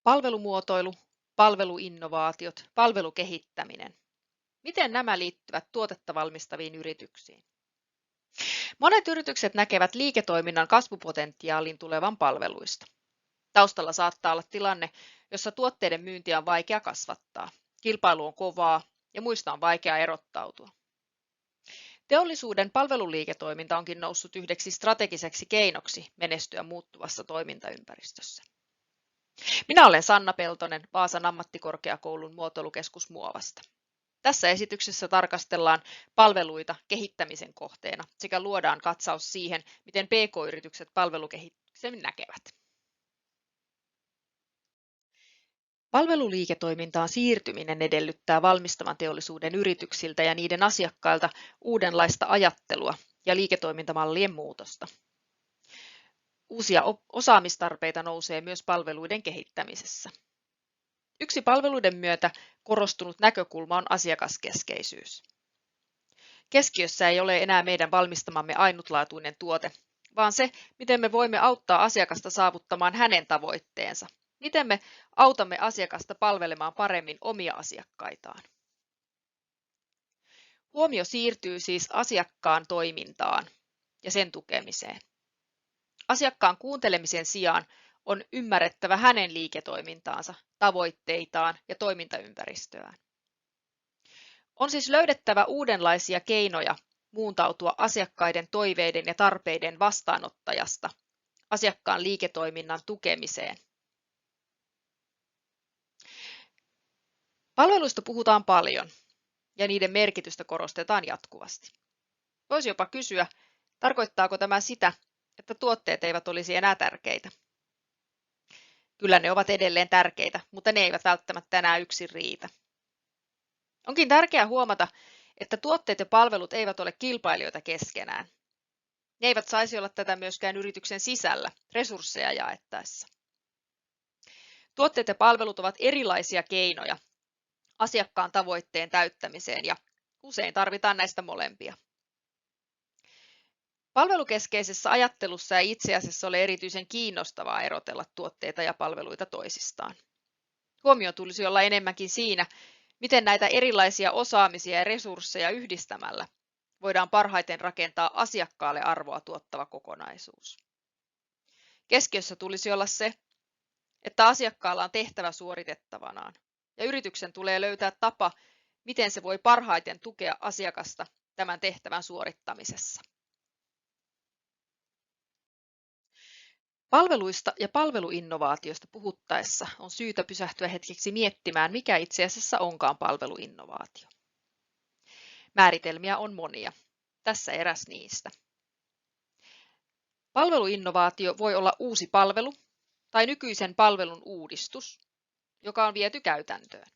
Palvelumuotoilu, palveluinnovaatiot, palvelukehittäminen. Miten nämä liittyvät tuotetta valmistaviin yrityksiin? Monet yritykset näkevät liiketoiminnan kasvupotentiaalin tulevan palveluista. Taustalla saattaa olla tilanne, jossa tuotteiden myyntiä on vaikea kasvattaa, kilpailu on kovaa ja muista on vaikea erottautua. Teollisuuden palveluliiketoiminta onkin noussut yhdeksi strategiseksi keinoksi menestyä muuttuvassa toimintaympäristössä. Minä olen Sanna Peltonen Vaasan ammattikorkeakoulun muotoilukeskus Muovasta. Tässä esityksessä tarkastellaan palveluita kehittämisen kohteena sekä luodaan katsaus siihen, miten PK-yritykset palvelukehityksen näkevät. Palveluliiketoimintaan siirtyminen edellyttää valmistavan teollisuuden yrityksiltä ja niiden asiakkailta uudenlaista ajattelua ja liiketoimintamallien muutosta. Uusia osaamistarpeita nousee myös palveluiden kehittämisessä. Yksi palveluiden myötä korostunut näkökulma on asiakaskeskeisyys. Keskiössä ei ole enää meidän valmistamamme ainutlaatuinen tuote, vaan se, miten me voimme auttaa asiakasta saavuttamaan hänen tavoitteensa. Miten me autamme asiakasta palvelemaan paremmin omia asiakkaitaan. Huomio siirtyy siis asiakkaan toimintaan ja sen tukemiseen. Asiakkaan kuuntelemisen sijaan on ymmärrettävä hänen liiketoimintaansa, tavoitteitaan ja toimintaympäristöään. On siis löydettävä uudenlaisia keinoja muuntautua asiakkaiden toiveiden ja tarpeiden vastaanottajasta asiakkaan liiketoiminnan tukemiseen. Palveluista puhutaan paljon ja niiden merkitystä korostetaan jatkuvasti. Voisi jopa kysyä, tarkoittaako tämä sitä, että tuotteet eivät olisi enää tärkeitä. Kyllä ne ovat edelleen tärkeitä, mutta ne eivät välttämättä enää yksin riitä. Onkin tärkeää huomata, että tuotteet ja palvelut eivät ole kilpailijoita keskenään. Ne eivät saisi olla tätä myöskään yrityksen sisällä resursseja jaettaessa. Tuotteet ja palvelut ovat erilaisia keinoja asiakkaan tavoitteen täyttämiseen ja usein tarvitaan näistä molempia. Palvelukeskeisessä ajattelussa ei itse asiassa ole erityisen kiinnostavaa erotella tuotteita ja palveluita toisistaan. Huomio tulisi olla enemmänkin siinä, miten näitä erilaisia osaamisia ja resursseja yhdistämällä voidaan parhaiten rakentaa asiakkaalle arvoa tuottava kokonaisuus. Keskiössä tulisi olla se, että asiakkaalla on tehtävä suoritettavanaan ja yrityksen tulee löytää tapa, miten se voi parhaiten tukea asiakasta tämän tehtävän suorittamisessa. Palveluista ja palveluinnovaatioista puhuttaessa on syytä pysähtyä hetkeksi miettimään, mikä itse asiassa onkaan palveluinnovaatio. Määritelmiä on monia. Tässä eräs niistä. Palveluinnovaatio voi olla uusi palvelu tai nykyisen palvelun uudistus, joka on viety käytäntöön.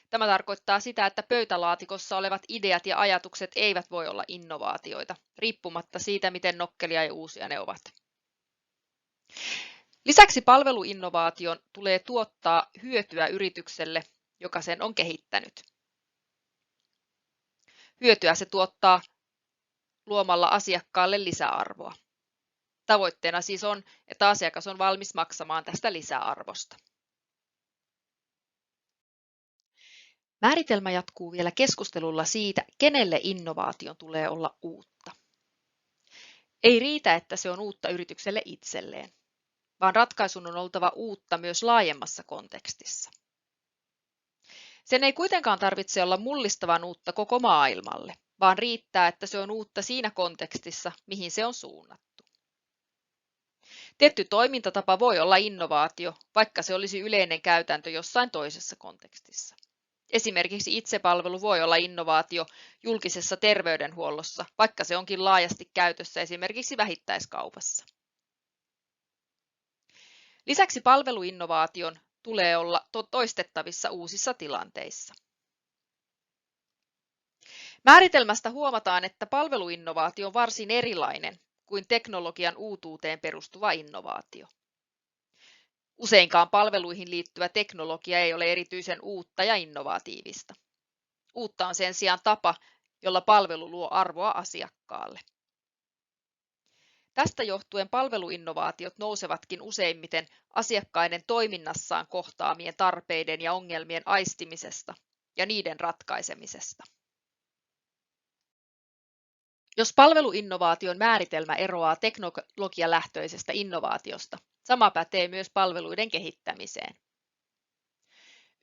Tämä tarkoittaa sitä, että pöytälaatikossa olevat ideat ja ajatukset eivät voi olla innovaatioita, riippumatta siitä, miten nokkelia ja uusia ne ovat. Lisäksi palveluinnovaation tulee tuottaa hyötyä yritykselle, joka sen on kehittänyt. Hyötyä se tuottaa luomalla asiakkaalle lisäarvoa. Tavoitteena siis on, että asiakas on valmis maksamaan tästä lisäarvosta. Määritelmä jatkuu vielä keskustelulla siitä, kenelle innovaation tulee olla uutta. Ei riitä, että se on uutta yritykselle itselleen, vaan ratkaisun on oltava uutta myös laajemmassa kontekstissa. Sen ei kuitenkaan tarvitse olla mullistavan uutta koko maailmalle, vaan riittää, että se on uutta siinä kontekstissa, mihin se on suunnattu. Tietty toimintatapa voi olla innovaatio, vaikka se olisi yleinen käytäntö jossain toisessa kontekstissa. Esimerkiksi itsepalvelu voi olla innovaatio julkisessa terveydenhuollossa, vaikka se onkin laajasti käytössä esimerkiksi vähittäiskaupassa. Lisäksi palveluinnovaation tulee olla toistettavissa uusissa tilanteissa. Määritelmästä huomataan, että palveluinnovaatio on varsin erilainen kuin teknologian uutuuteen perustuva innovaatio. Useinkaan palveluihin liittyvä teknologia ei ole erityisen uutta ja innovatiivista. Uutta on sen sijaan tapa, jolla palvelu luo arvoa asiakkaalle. Tästä johtuen palveluinnovaatiot nousevatkin useimmiten asiakkaiden toiminnassaan kohtaamien tarpeiden ja ongelmien aistimisesta ja niiden ratkaisemisesta. Jos palveluinnovaation määritelmä eroaa teknologialähtöisestä innovaatiosta, sama pätee myös palveluiden kehittämiseen.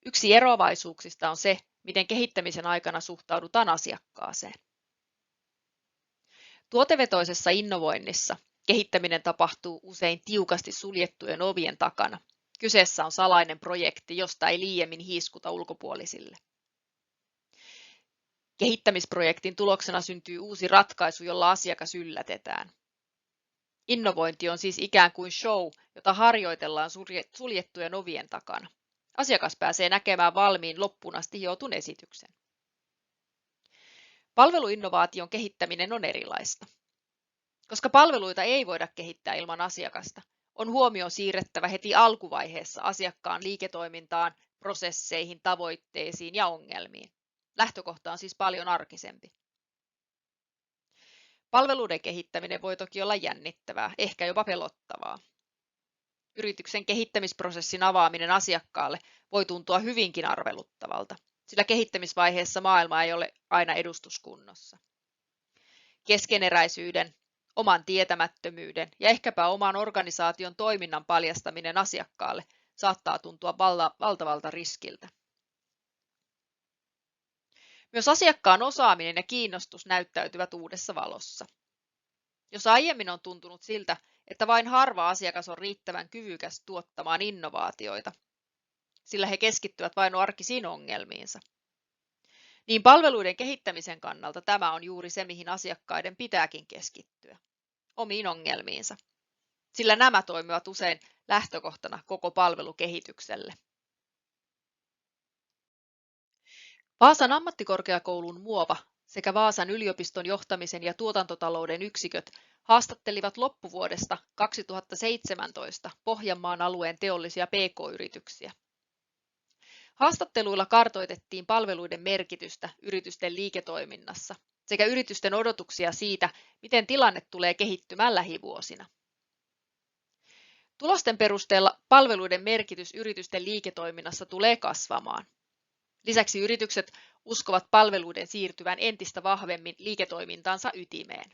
Yksi eroavaisuuksista on se, miten kehittämisen aikana suhtaudutaan asiakkaaseen. Tuotevetoisessa innovoinnissa kehittäminen tapahtuu usein tiukasti suljettujen ovien takana. Kyseessä on salainen projekti, josta ei liiemmin hiiskuta ulkopuolisille. Kehittämisprojektin tuloksena syntyy uusi ratkaisu, jolla asiakas yllätetään. Innovointi on siis ikään kuin show, jota harjoitellaan suljettujen ovien takana. Asiakas pääsee näkemään valmiin loppuun asti hiotun esityksen. Palveluinnovaation kehittäminen on erilaista. Koska palveluita ei voida kehittää ilman asiakasta, on huomio siirrettävä heti alkuvaiheessa asiakkaan liiketoimintaan, prosesseihin, tavoitteisiin ja ongelmiin. Lähtökohta on siis paljon arkisempi. Palveluiden kehittäminen voi toki olla jännittävää, ehkä jopa pelottavaa. Yrityksen kehittämisprosessin avaaminen asiakkaalle voi tuntua hyvinkin arveluttavalta, sillä kehittämisvaiheessa maailma ei ole aina edustuskunnossa. Keskeneräisyyden, oman tietämättömyyden ja ehkäpä oman organisaation toiminnan paljastaminen asiakkaalle saattaa tuntua valtavalta riskiltä. Myös asiakkaan osaaminen ja kiinnostus näyttäytyvät uudessa valossa. Jos aiemmin on tuntunut siltä, että vain harva asiakas on riittävän kyvykäs tuottamaan innovaatioita, sillä he keskittyvät vain arkisiin ongelmiinsa, niin palveluiden kehittämisen kannalta tämä on juuri se, mihin asiakkaiden pitääkin keskittyä, omiin ongelmiinsa, sillä nämä toimivat usein lähtökohtana koko palvelukehitykselle. Vaasan ammattikorkeakoulun Muova sekä Vaasan yliopiston johtamisen ja tuotantotalouden yksiköt haastattelivat loppuvuodesta 2017 Pohjanmaan alueen teollisia PK-yrityksiä. Haastatteluilla kartoitettiin palveluiden merkitystä yritysten liiketoiminnassa sekä yritysten odotuksia siitä, miten tilanne tulee kehittymään lähivuosina. Tulosten perusteella palveluiden merkitys yritysten liiketoiminnassa tulee kasvamaan. Lisäksi yritykset uskovat palveluiden siirtyvän entistä vahvemmin liiketoimintansa ytimeen.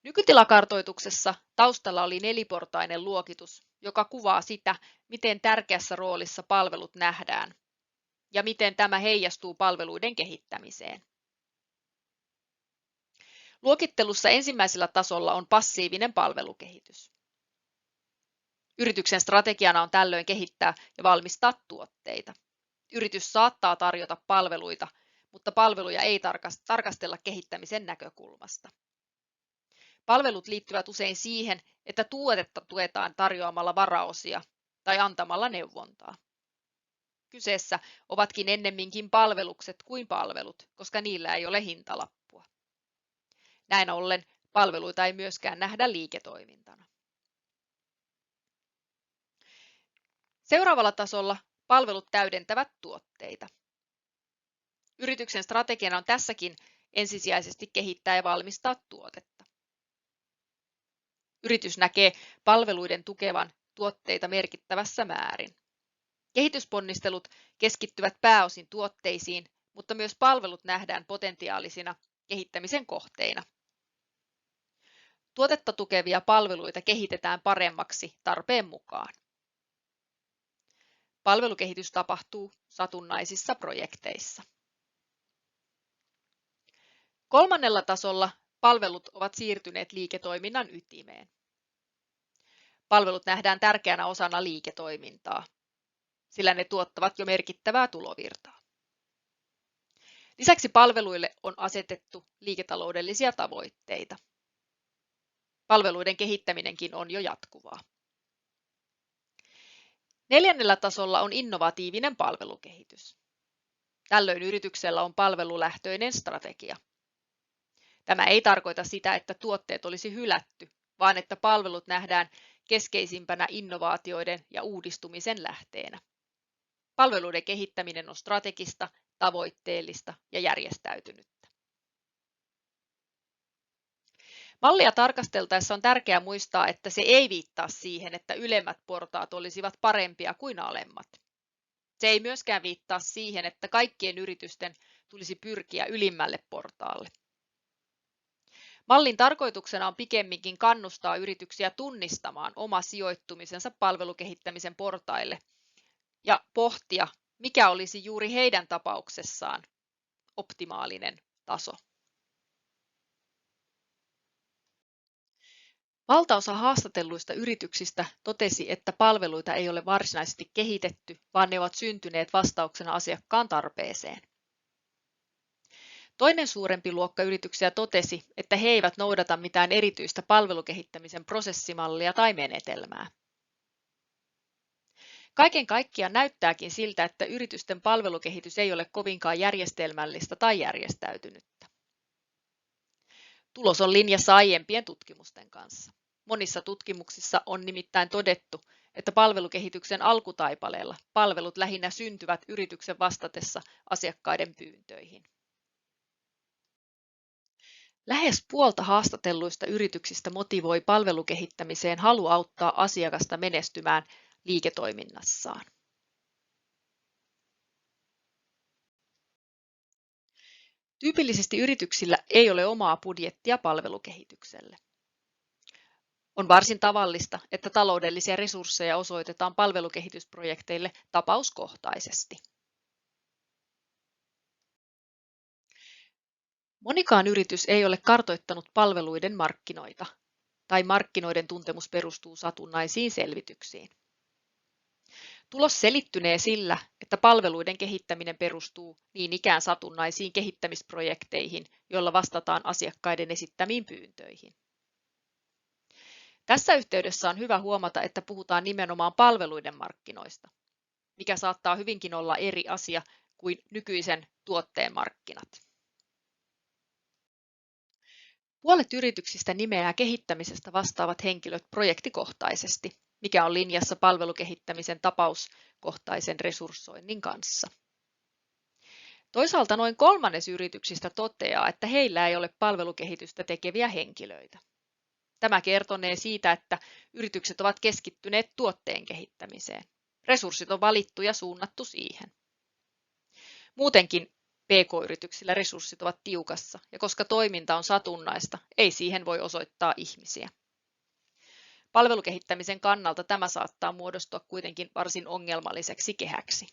Nykytilakartoituksessa taustalla oli neliportainen luokitus, joka kuvaa sitä, miten tärkeässä roolissa palvelut nähdään ja miten tämä heijastuu palveluiden kehittämiseen. Luokittelussa ensimmäisellä tasolla on passiivinen palvelukehitys. Yrityksen strategiana on tällöin kehittää ja valmistaa tuotteita. Yritys saattaa tarjota palveluita, mutta palveluja ei tarkastella kehittämisen näkökulmasta. Palvelut liittyvät usein siihen, että tuotetta tuetaan tarjoamalla varaosia tai antamalla neuvontaa. Kyseessä ovatkin ennemminkin palvelukset kuin palvelut, koska niillä ei ole hintalappua. Näin ollen palveluita ei myöskään nähdä liiketoimintana. Seuraavalla tasolla palvelut täydentävät tuotteita. Yrityksen strategiana on tässäkin ensisijaisesti kehittää ja valmistaa tuotetta. Yritys näkee palveluiden tukevan tuotteita merkittävässä määrin. Kehitysponnistelut keskittyvät pääosin tuotteisiin, mutta myös palvelut nähdään potentiaalisina kehittämisen kohteina. Tuotetta tukevia palveluita kehitetään paremmaksi tarpeen mukaan. Palvelukehitys tapahtuu satunnaisissa projekteissa. Kolmannella tasolla palvelut ovat siirtyneet liiketoiminnan ytimeen. Palvelut nähdään tärkeänä osana liiketoimintaa, sillä ne tuottavat jo merkittävää tulovirtaa. Lisäksi palveluille on asetettu liiketaloudellisia tavoitteita. Palveluiden kehittäminenkin on jo jatkuvaa. Neljännellä tasolla on innovatiivinen palvelukehitys. Tällöin yrityksellä on palvelulähtöinen strategia. Tämä ei tarkoita sitä, että tuotteet olisi hylätty, vaan että palvelut nähdään keskeisimpänä innovaatioiden ja uudistumisen lähteenä. Palveluiden kehittäminen on strategista, tavoitteellista ja järjestäytynyttä. Mallia tarkasteltaessa on tärkeää muistaa, että se ei viittaa siihen, että ylemmät portaat olisivat parempia kuin alemmat. Se ei myöskään viittaa siihen, että kaikkien yritysten tulisi pyrkiä ylimmälle portaalle. Mallin tarkoituksena on pikemminkin kannustaa yrityksiä tunnistamaan oma sijoittumisensa palvelukehittämisen portaille ja pohtia, mikä olisi juuri heidän tapauksessaan optimaalinen taso. Valtaosa haastatelluista yrityksistä totesi, että palveluita ei ole varsinaisesti kehitetty, vaan ne ovat syntyneet vastauksena asiakkaan tarpeeseen. Toinen suurempi luokka yrityksiä totesi, että he eivät noudata mitään erityistä palvelukehittämisen prosessimallia tai menetelmää. Kaiken kaikkiaan näyttääkin siltä, että yritysten palvelukehitys ei ole kovinkaan järjestelmällistä tai järjestäytynyttä. Tulos on linjassa aiempien tutkimusten kanssa. Monissa tutkimuksissa on nimittäin todettu, että palvelukehityksen alkutaipaleella palvelut lähinnä syntyvät yrityksen vastatessa asiakkaiden pyyntöihin. Lähes puolta haastatelluista yrityksistä motivoi palvelukehittämiseen halu auttaa asiakasta menestymään liiketoiminnassaan. Tyypillisesti yrityksillä ei ole omaa budjettia palvelukehitykselle. On varsin tavallista, että taloudellisia resursseja osoitetaan palvelukehitysprojekteille tapauskohtaisesti. Monikaan yritys ei ole kartoittanut palveluiden markkinoita, tai markkinoiden tuntemus perustuu satunnaisiin selvityksiin. Tulos selittynee sillä, että palveluiden kehittäminen perustuu niin ikään satunnaisiin kehittämisprojekteihin, joilla vastataan asiakkaiden esittämiin pyyntöihin. Tässä yhteydessä on hyvä huomata, että puhutaan nimenomaan palveluiden markkinoista, mikä saattaa hyvinkin olla eri asia kuin nykyisen tuotteen markkinat. Puolet yrityksistä nimeää kehittämisestä vastaavat henkilöt projektikohtaisesti, mikä on linjassa palvelukehittämisen tapauskohtaisen resurssoinnin kanssa. Toisaalta noin kolmannes yrityksistä toteaa, että heillä ei ole palvelukehitystä tekeviä henkilöitä. Tämä kertonee siitä, että yritykset ovat keskittyneet tuotteen kehittämiseen. Resurssit on valittu ja suunnattu siihen. Muutenkin PK-yrityksillä resurssit ovat tiukassa, ja koska toiminta on satunnaista, ei siihen voi osoittaa ihmisiä. Palvelukehittämisen kannalta tämä saattaa muodostua kuitenkin varsin ongelmalliseksi kehäksi.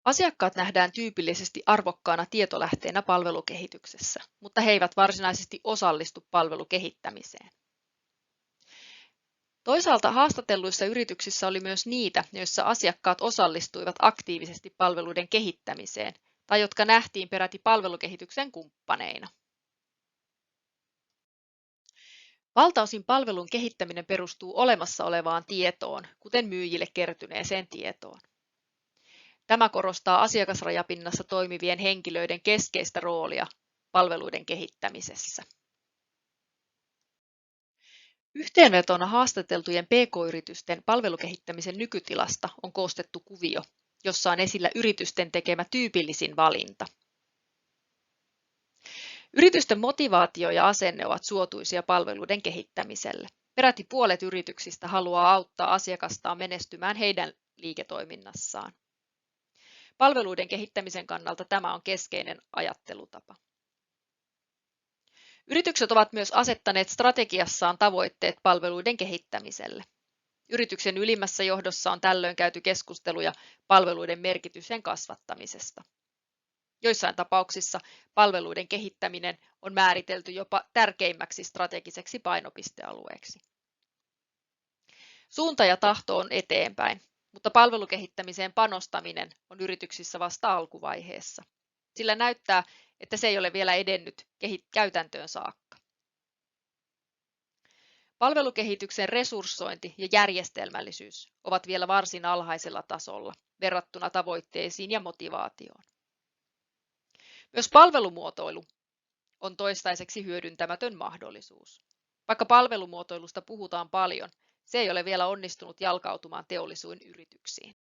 Asiakkaat nähdään tyypillisesti arvokkaana tietolähteenä palvelukehityksessä, mutta he eivät varsinaisesti osallistu palvelukehittämiseen. Toisaalta haastatelluissa yrityksissä oli myös niitä, joissa asiakkaat osallistuivat aktiivisesti palveluiden kehittämiseen tai jotka nähtiin peräti palvelukehityksen kumppaneina. Valtaosin palvelun kehittäminen perustuu olemassa olevaan tietoon, kuten myyjille kertyneeseen tietoon. Tämä korostaa asiakasrajapinnassa toimivien henkilöiden keskeistä roolia palveluiden kehittämisessä. Yhteenvetona haastateltujen PK-yritysten palvelukehittämisen nykytilasta on koostettu kuvio, jossa on esillä yritysten tekemä tyypillisin valinta. Yritysten motivaatio ja asenne ovat suotuisia palveluiden kehittämiselle. Peräti puolet yrityksistä haluaa auttaa asiakastaan menestymään heidän liiketoiminnassaan. Palveluiden kehittämisen kannalta tämä on keskeinen ajattelutapa. Yritykset ovat myös asettaneet strategiassaan tavoitteet palveluiden kehittämiselle. Yrityksen ylimmässä johdossa on tällöin käyty keskusteluja palveluiden merkityksen kasvattamisesta. Joissain tapauksissa palveluiden kehittäminen on määritelty jopa tärkeimmäksi strategiseksi painopistealueeksi. Suunta ja tahto on eteenpäin, mutta palvelukehittämiseen panostaminen on yrityksissä vasta alkuvaiheessa. Sillä näyttää, että se ei ole vielä edennyt käytäntöön saakka. Palvelukehityksen resurssointi ja järjestelmällisyys ovat vielä varsin alhaisella tasolla verrattuna tavoitteisiin ja motivaatioon. Myös palvelumuotoilu on toistaiseksi hyödyntämätön mahdollisuus. Vaikka palvelumuotoilusta puhutaan paljon, se ei ole vielä onnistunut jalkautumaan teollisuuden yrityksiin.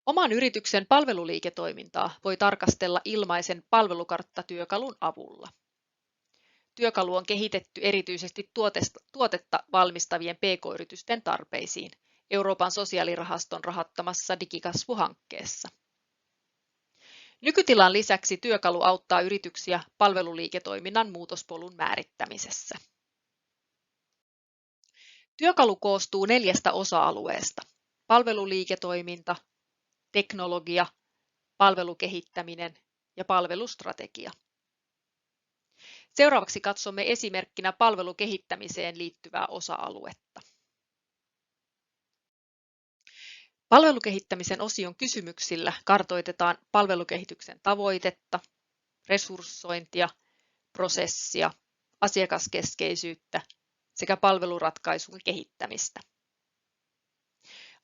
Oman yrityksen palveluliiketoimintaa voi tarkastella ilmaisen palvelukarttatyökalun avulla. Työkalu on kehitetty erityisesti tuotetta valmistavien pk-yritysten tarpeisiin Euroopan sosiaalirahaston rahoittamassa digikasvuhankkeessa. Nykytilan lisäksi työkalu auttaa yrityksiä palveluliiketoiminnan muutospolun määrittämisessä. Työkalu koostuu 4 osa-alueesta: palveluliiketoiminta, teknologia, palvelukehittäminen ja palvelustrategia. Seuraavaksi katsomme esimerkkinä palvelukehittämiseen liittyvää osa-aluetta. Palvelukehittämisen osion kysymyksillä kartoitetaan palvelukehityksen tavoitetta, resurssointia, prosessia, asiakaskeskeisyyttä sekä palveluratkaisun kehittämistä.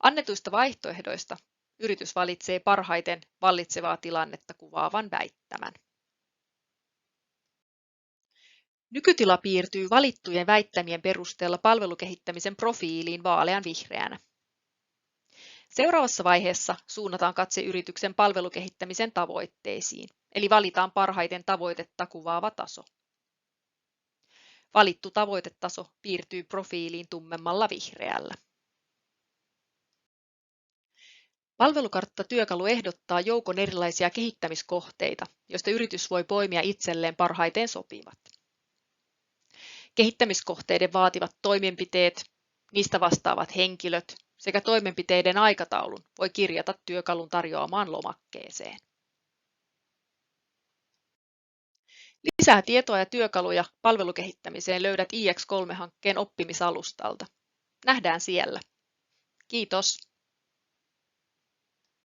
Annetuista vaihtoehdoista yritys valitsee parhaiten vallitsevaa tilannetta kuvaavan väittämän. Nykytila piirtyy valittujen väittämien perusteella palvelukehittämisen profiiliin vaaleanvihreänä. Seuraavassa vaiheessa suunnataan katse yrityksen palvelukehittämisen tavoitteisiin, eli valitaan parhaiten tavoitetta kuvaava taso. Valittu tavoitetaso piirtyy profiiliin tummemmalla vihreällä. Palvelukarttatyökalu ehdottaa joukon erilaisia kehittämiskohteita, joista yritys voi poimia itselleen parhaiten sopivat. Kehittämiskohteiden vaativat toimenpiteet, niistä vastaavat henkilöt sekä toimenpiteiden aikataulun voi kirjata työkalun tarjoamaan lomakkeeseen. Lisää tietoa ja työkaluja palvelukehittämiseen löydät iX3-hankkeen oppimisalustalta. Nähdään siellä. Kiitos!